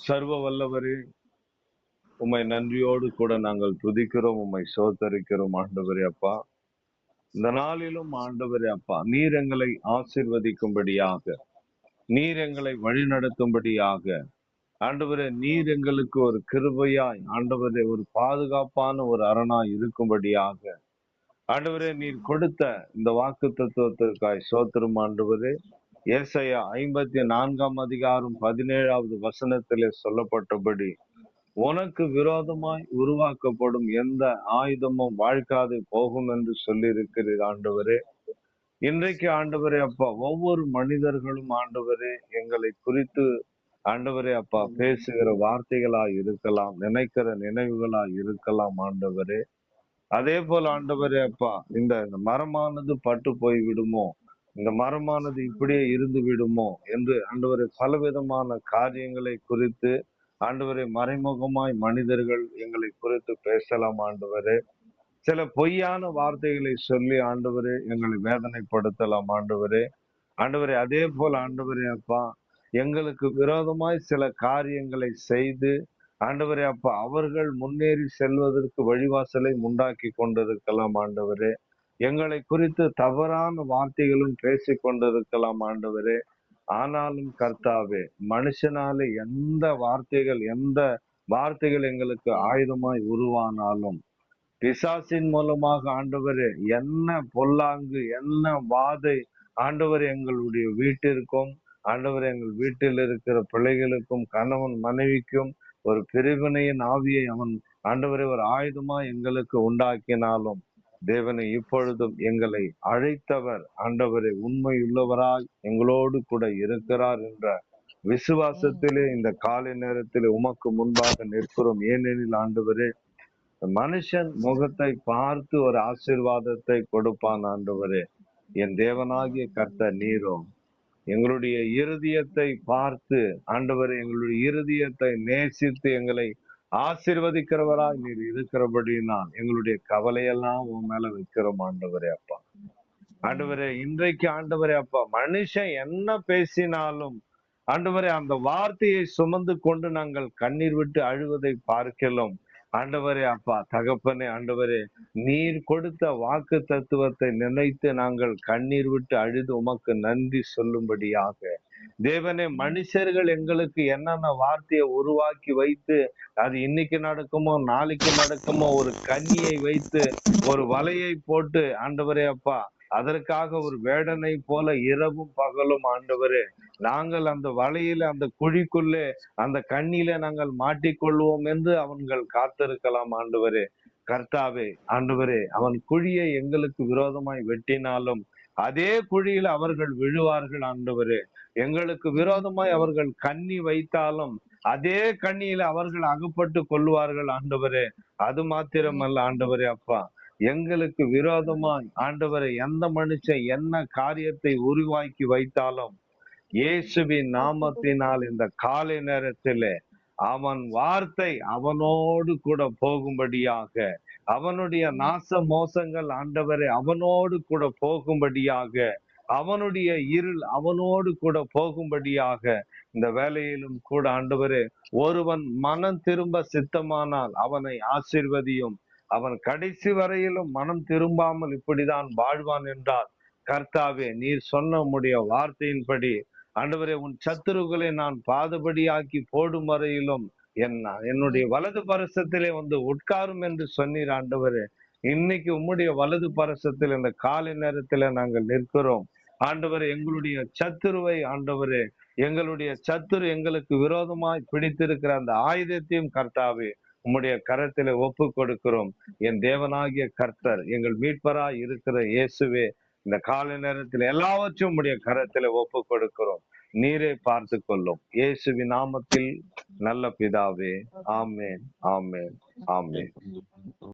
சர்வ வல்லவரே, உம்மை நன்றியோடு கூட நாங்கள் துதிக்கிறோம், உம்மை சோத்தரிக்கிறோம் ஆண்டவரே அப்பா. இந்த நாளிலும் ஆண்டவரே அப்பா, நீர் எங்களை ஆசீர்வதிக்கும்படியாக, நீர் எங்களை வழிநடத்தும்படியாக, ஆண்டவரே நீர் எங்களுக்கு ஒரு கிருபையாய், ஆண்டவரே ஒரு பாதுகாப்பான ஒரு அரணாய் இருக்கும்படியாக, ஆண்டவரே நீர் கொடுத்த இந்த வாக்கு தத்துவத்திற்காய் சோத்திரம் ஆண்டவரே. ஏசாயா 54:17 வசனத்திலே சொல்லப்பட்டபடி, உனக்கு விரோதமாய் உருவாக்கப்படும் எந்த ஆயுதமும் வாழ்க்காது போகும் என்று சொல்லி இருக்கிறீர் ஆண்டவரே. இன்றைக்கு ஆண்டவரே அப்பா, ஒவ்வொரு மனிதர்களும் ஆண்டவரே எங்களை குறித்து ஆண்டவரே அப்பா பேசுகிற வார்த்தைகளாய் இருக்கலாம், நினைக்கிற நினைவுகளாய் இருக்கலாம் ஆண்டவரே. அதே போல ஆண்டவரே அப்பா, இந்த மரமானது பட்டு போய் விடுமோ, இந்த மரமானது இப்படியே இருந்து விடுமோ என்று ஆண்டவரே பலவிதமான காரியங்களை குறித்து ஆண்டவரே மறைமுகமாய் மனிதர்கள் எங்களை குறித்து பேசலாம் ஆண்டவரே. சில பொய்யான வார்த்தைகளை சொல்லி ஆண்டவரே எங்களை வேதனைப்படுத்தலாம் ஆண்டவரே. ஆண்டவரே அதே போல ஆண்டவரே அப்பா, எங்களுக்கு விரோதமாய் சில காரியங்களை செய்து ஆண்டவரே அப்பா அவர்கள் முன்னேறி செல்வதற்கு வழிவாசலை உண்டாக்கி கொண்டிருக்கலாம் ஆண்டவரே. எங்களை குறித்து தவறான வார்த்தைகளும் பேசிக் கொண்டிருக்கலாம் ஆண்டவரே. ஆனாலும் கர்த்தாவே, மனுஷனால எந்த வார்த்தைகள் எங்களுக்கு ஆயுதமாய் உருவானாலும், பிசாசின் மூலமாக ஆண்டவரே என்ன பொல்லாங்கு, என்ன வாதை ஆண்டவர் எங்களுடைய வீட்டிற்கும், ஆண்டவர் எங்கள் வீட்டில் இருக்கிற பிள்ளைகளுக்கும், கணவன் மனைவிக்கும் ஒரு பிரிவினையின் ஆவியை அவன் ஆண்டவரை ஒரு ஆயுதமா எங்களுக்கு உண்டாக்கினாலும், தேவனை இப்பொழுதும் எங்களை அழைத்தவர் ஆண்டவரை உண்மையுள்ளவராய் எங்களோடு கூட இருக்கிறார் என்ற விசுவாசத்திலே இந்த காலை நேரத்திலே உமக்கு முன்பாக நிற்கிறோம். ஏனெனில் ஆண்டவரே, மனுஷன் முகத்தை பார்த்து ஒரு ஆசீர்வாதத்தை கொடுப்பான் ஆண்டவரே. என் தேவனாகிய கர்த்தர் நீரோ எங்களுடைய இருதயத்தை பார்த்து ஆண்டவரே, எங்களுடைய இருதயத்தை நேசித்து எங்களை ஆசீர்வதிக்கிறவராய் நீர் இருக்கிறபடினால் எங்களுடைய கவலையெல்லாம் உன் மேல வைக்கிறோம் ஆண்டவரே அப்பா. ஆண்டவரே, இன்றைக்கு ஆண்டவரே அப்பா, மனுஷன் என்ன பேசினாலும் ஆண்டவரே அந்த வார்த்தையை சுமந்து கொண்டு நாங்கள் கண்ணீர் விட்டு அழுவதை பார்க்கலாம் ஆண்டவரே அப்பா. தகப்பனே ஆண்டவரே, நீர் கொடுத்த வாக்கு தத்துவத்தை நினைத்து நாங்கள் கண்ணீர் விட்டு அழுது உமக்கு நன்றி சொல்லும்படியாக, தேவனே, மனுஷர்கள் எங்களுக்கு என்னென்ன வார்த்தையை உருவாக்கி வைத்து அது இன்னைக்கு நடக்குமோ நாளைக்கு நடக்குமோ ஒரு கண்ணியை வைத்து ஒரு வலையை போட்டு ஆண்டவரே அப்பா அதற்காக ஒரு வேடனை போல இரவும் பகலும் ஆண்டவரே நாங்கள் அந்த வலையில அந்த குழிக்குள்ளே அந்த கண்ணியில நாங்கள் மாட்டிக்கொள்வோம் என்று அவன்கள் காத்திருக்கலாம் ஆண்டவரே. கர்த்தாவே ஆண்டவரே, அவன் குழியை எங்களுக்கு விரோதமாய் வெட்டினாலும் அதே குழியில் அவர்கள் விழுவார்கள் ஆண்டவரே. எங்களுக்கு விரோதமாய் அவர்கள் கண்ணி வைத்தாலும் அதே கண்ணியில அவர்கள் அகப்பட்டு கொள்வார்கள் ஆண்டவரே. அது மாத்திரமல்ல ஆண்டவரே அப்பா, எங்களுக்கு விரோதமாய் ஆண்டவரை எந்த மனுஷன் என்ன காரியத்தை உருவாக்கி வைத்தாலும் இயேசுவின் நாமத்தினால் இந்த காலை நேரத்திலே அவன் வார்த்தை அவனோடு கூட போகும்படியாக, அவனுடைய நாச மோசங்கள் ஆண்டவரை அவனோடு கூட போகும்படியாக, அவனுடைய இருள் அவனோடு கூட போகும்படியாக இந்த வேலையிலும் கூட ஆண்டவரே, ஒருவன் மனம் திரும்ப சித்தமானால் அவனை ஆசீர்வதியும், அவன் கடைசி வரையிலும் மனம் திரும்பாமல் இப்படிதான் வாழ்வான் என்றால், கர்த்தாவே நீர் சொன்ன உம்முடைய வார்த்தையின்படி ஆண்டவரே, உன் சத்துருக்களை நான் பாதபடியாக்கி போடும் வரையிலும் என்னுடைய வலது பரசத்திலே வந்து உட்காரும் என்று சொன்னீர் ஆண்டவரே. இன்னைக்கு உம்முடைய வலது பரசத்தில் இந்த காலை நேரத்தில நாங்கள் நிற்கிறோம் ஆண்டவரே. எங்களுடைய சத்துருவை ஆண்டவரே, எங்களுடைய சத்துரு எங்களுக்கு விரோதமாய் பிடித்திருக்கிற அந்த ஆயுதத்தையும் கர்த்தாவே உம்முடைய கரத்திலே ஒப்பு கொடுக்கிறோம். என் தேவனாகிய கர்த்தர், எங்கள் மீட்பராய் இருக்கிற இயேசுவே, இந்த காலை நேரத்தில் எல்லாவற்றையும் உம்முடைய கரத்திலே ஒப்பு கொடுக்கிறோம். நீரே பார்த்து கொள்ளும். இயேசுவின் நாமத்தில் நல்ல பிதாவே, ஆமென், ஆமென், ஆமென்.